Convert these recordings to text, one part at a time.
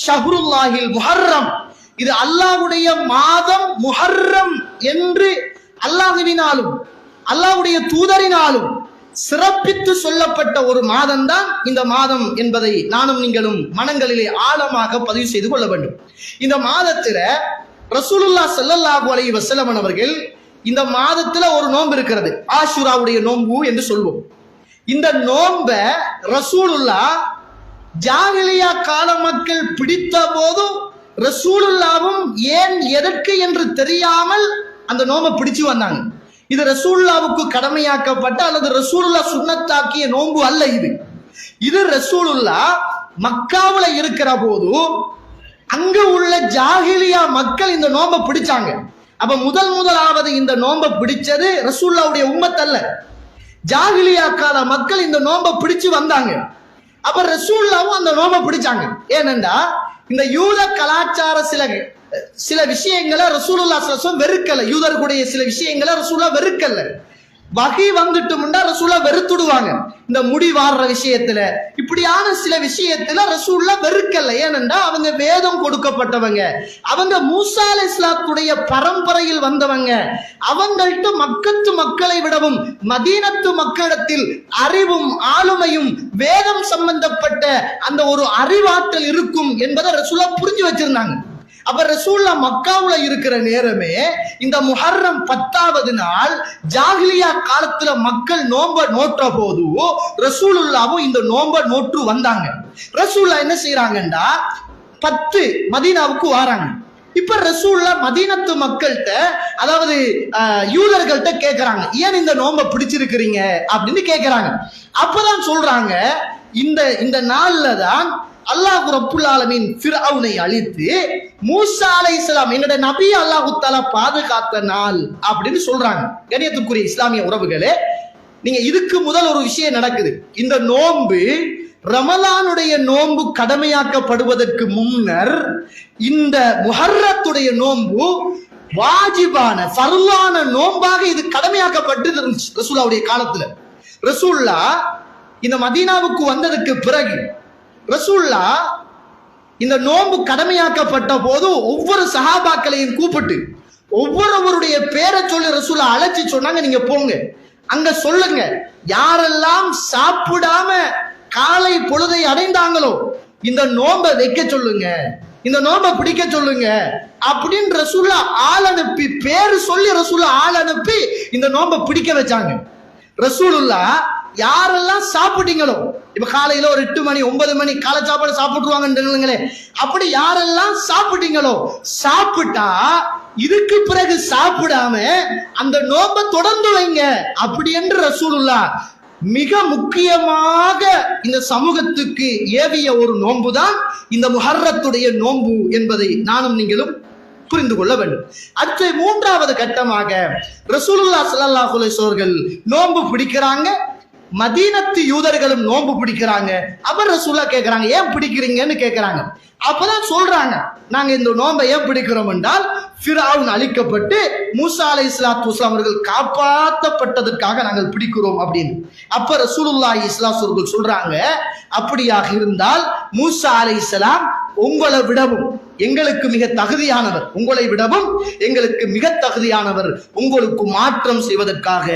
ஷஹ்ருல்லாஹில் முஹர்ரம், இது அல்லாஹ்வுடைய மாதம் முஹர்ரம் என்று அல்லாஹ்வினாலும் அல்லாஹ்வுடைய தூதரினாலும் சிறப்பித்து சொல்லப்பட்ட ஒரு மாதம் தான் இந்த மாதம் என்பதை நானும் நீங்களும் மனங்களிலே ஆழமாக பதிவு செய்து கொள்ள வேண்டும். இந்த மாதத்துல ரசூலுல்லாஹ் ஸல்லல்லாஹு அலைஹி வஸல்லம் அவர்கள் இந்த மாதத்துல ஒரு நோன்பு இருக்கிறது, ஆஷுராவுடைய நோன்பு என்று சொல்வோம். இந்த நோன்ப ரசூலுல்லாஹ் ஜாஹிலியா கால மக்கள் பிடித்த போது ரசூலுல்லாவும் ஏன் எதற்கு என்று தெரியாமல் அந்த நோன்பை பிடிச்சு வந்தாங்க. இது ரசூலுல்லாவுக்கு கடமையாக்கப்பட்ட அல்லது ரசூலுல்லாஹ் சுன்னத்தாக்கிய நோன்பு அல்ல. இது ரசூலுல்லாஹ் மக்காவுல இருக்கிற போது அங்க உள்ள ஜாஹிலியா மக்கள் இந்த நோன்பை பிடிச்சாங்க. அப்ப முதலாவது இந்த நோன்பை பிடிச்சது ரசூலுல்லாவுடைய உம்மத் அல்ல, ஜாஹிலியா கால மக்கள் இந்த நோன்பை பிடிச்சு வந்தாங்க. அப்ப ரசூலுல்லாவும் அந்த நோன்பை பிடிச்சாங்க. ஏனென்றா இந்த யூத கலாச்சார சில விஷயங்களை ரசூலுல்லாஹ் ஸல்லல்லாஹு அலைஹி வஸல்லம் வெறுக்கல, யூதர்களுடைய சில விஷயங்களை ரசூலுல்லாஹ் வெறுக்கல. வகை வந்துட்டும்னா ரசூலுல்லாஹ் வெறுத்துடுவாங்க. இந்த முடி வாடுற விஷயத்துல இப்படியான சில விஷயத்துல ரசூலுல்லாஹ் வெறுக்கல. ஏனென்றா அவங்க வேதம் கொடுக்கப்பட்டவங்க, அவங்க மூசா அலைஹிஸ்ஸலாத்துடைய பரம்பரையில் வந்தவங்க. அவங்கள்ட்ட மக்கத்து மக்களை விடவும் மதீனத்து மக்களிடத்தில் அறிவும் ஆளுமையும் வேதம் சம்பந்தப்பட்ட அந்த ஒரு அறிவாற்றல் இருக்கும் என்பதை ரசூலுல்லாஹ் புரிஞ்சு வச்சிருந்தாங்க. அப்ப ரசூலுல்லாஹ் மக்காவுல இருக்கிற நேரமே இந்த முஹர்ரம் 10வது நாள் ஜாஹிலியா காலத்துல மக்கள் நோன்ப நோற்ற போது ரசூலுல்லாவும் இந்த நோன்ப நோற்று வந்தாங்க. ரசூலுல்லாஹ் என்ன செய்யறாங்கன்னா 10 மதீனாவுக்கு வராங்க. இப்ப ரசூலுல்லாஹ் மதீனத்து மக்கள்கிட்ட அதாவது யூதர்கள்ட்ட கேட்கறாங்க, ஏன் இந்த நோன்பை பிடிச்சிருக்கிறீங்க அப்படின்னு கேட்கறாங்க. அப்பதான் சொல்றாங்க, இந்த நாள்ல தான் அல்லாஹ் ரப்புல் ஆலமீன் ஃபிர்அவுனை அழித்து மூசா அலைஹிஸ்ஸலாம் என்னோட நபி அல்லாஹ் தஆலா பாதுகாத்த நாள் அப்படின்னு சொல்றாங்க. கண்ணியத்துக்குரிய இஸ்லாமிய உறவுகளே, நீங்க இதுக்கு முதல் ஒரு விஷயம் நடக்குது. இந்த நோன்பு ரமலானுடைய நோன்பு கடமையாக்கப்படுவதற்கு முன்னர் இந்த முஹர்ரத்துடைய நோன்பு வாஜிபான ஃபர்லான நோன்பாக இது கடமையாக்கப்பட்டு ரசூலுல்லாஹ்வுடைய காலத்துல. ரசூலுல்லாஹ் இந்த மதீனாவுக்கு வந்ததுக்கு பிறகு ரசூலுல்லாஹ் இந்த நோன்பு கடமையாக்கப்பட்ட போது ஒவ்வொரு சஹாபாக்களையும் கூப்பிட்டு ஒவ்வொருவருடைய பேரை சொல்லி ரசூலுல்லாஹ் அழைச்சி சொன்னாங்க, நீங்க போங்க அங்க சொல்லுங்க, யாரெல்லாம் சாப்பிடாம காலை பொழுதை அடைந்தாங்களோ இந்த நோன்பை வைக்க சொல்லுங்க, இந்த நோன்பை பிடிக்க சொல்லுங்க அப்படின்னு ரசூலுல்லாஹ் ஆள் அனுப்பி பேரு சொல்லி ரசூலுல்லாஹ் ஆள் அனுப்பி இந்த நோன்பை பிடிக்க வச்சாங்க. ரசூலுல்லாஹ் யாரெல்லாம் சாப்பிட்டீங்களோ, இப்ப காலையில ஒரு 8 மணி 9 மணி காலை சாப்பாடு சாப்பிட்டுருவாங்கன்னு, அப்படி யாரெல்லாம் சாப்பிட்டீங்களோ சாப்பிட்டா இதுக்கு பிறகு சாப்பிடாம அந்த நோன்பை தொடர்ந்து வைங்க அப்படி என்று ரசூலுல்லாஹ் மிக முக்கியமாக இந்த சமூகத்துக்கு ஏவிய ஒரு நோன்பு தான் இந்த முஹர்ரத்துடைய நோன்பு என்பதை நானும் நீங்களும் புரிந்து கொள்ள வேண்டும். அடுத்து 3வது கட்டமாக ரசூலுல்லாஹ் ஸல்லல்லாஹு அலைஹி வஸல்லம் அவர்கள் நோன்பு பிடிக்கிறாங்க, மதீனத்து யூதர்களும் நோன்பு பிடிக்கிறாங்க. அவர் ரசூலுல்லாஹ் கேட்கிறாங்க, ஏன் பிடிக்கிறீங்கன்னு கேட்கிறாங்க. அப்பதான் சொல்றாங்க, நாங்க இந்த நோன்பை ஏன் பிடிக்கிறோம் என்றால் ஃபிர்அவுன் அழிக்கப்பட்டு மூசா அலைஹிஸ்ஸலாத்து வஸலாம் அவர்கள் காப்பாற்றப்பட்டதற்காக நாங்கள் பிடிக்கிறோம் அப்படின்னு. அப்ப ரசூலுல்லாஹி ஸல்லல்லாஹு அலைஹி வஸல்லம் சொல்றாங்க, அப்படியாக இருந்தால் மூசா அலைஹிஸ்ஸலாம் உங்களை விடவும் எங்களுக்கு மிக தகுதியானவர், உங்களை விடவும் எங்களுக்கு மிக தகுதியானவர், உங்களுக்கு மாற்றம் செய்வதற்காக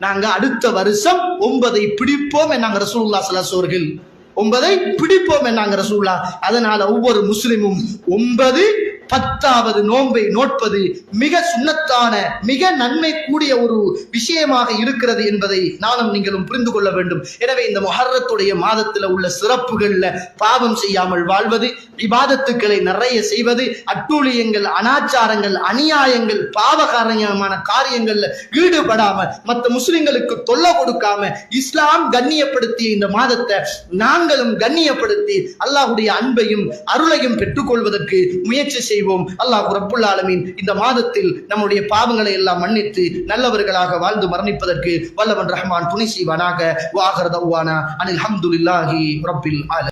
நாங்க அடுத்த வருஷம் 9ஐ பிடிப்போம் என்னாங்க ரசூலுல்லாஹ் ஸல்லல்லாஹு அலைஹி வஸல்லம். 9ஐ பிடிப்போம் என்னாங்க ரசூலுல்லாஹ். அதனால ஒவ்வொரு முஸ்லிமும் 9 10வது நோன்பை நோட்பது மிக சுன்னத்தான மிக நன்மை கூடிய ஒரு விஷயமாக இருக்கிறது என்பதை நானும் நீங்களும் புரிந்து கொள்ள வேண்டும். எனவே இந்த முஹர்ரத்துடைய மாதத்துல உள்ள சிறப்புகள்ல பாவம் செய்யாமல் வாழ்வது, இபாதத்துக்களை நிறைய செய்வது, அட்டூழியங்கள் அனாச்சாரங்கள் அநியாயங்கள் பாவகாரமான காரியங்கள்ல ஈடுபடாம மற்ற முஸ்லிம்களுக்கு தொல்லை கொடுக்காம இஸ்லாம் கண்ணியப்படுத்திய இந்த மாதத்தை நாங்களும் கண்ணியப்படுத்தி அல்லாஹ்வுடைய அன்பையும் அருளையும் பெற்றுக்கொள்வதற்கு முயற்சி செய்வோம். அல்லாஹ் ரப்புல் ஆலமீன் இந்த மாதத்தில் நம்முடைய பாவங்களை எல்லாம் மன்னித்து நல்லவர்களாக வாழ்ந்து மரணிப்பதற்கு வல்லவன் ரஹ்மான் துணை செய்வானாக. வ ஆகிரு தஅவானா அனில் ஹம்துலில்லாஹி ரப்பில் ஆலமீன்.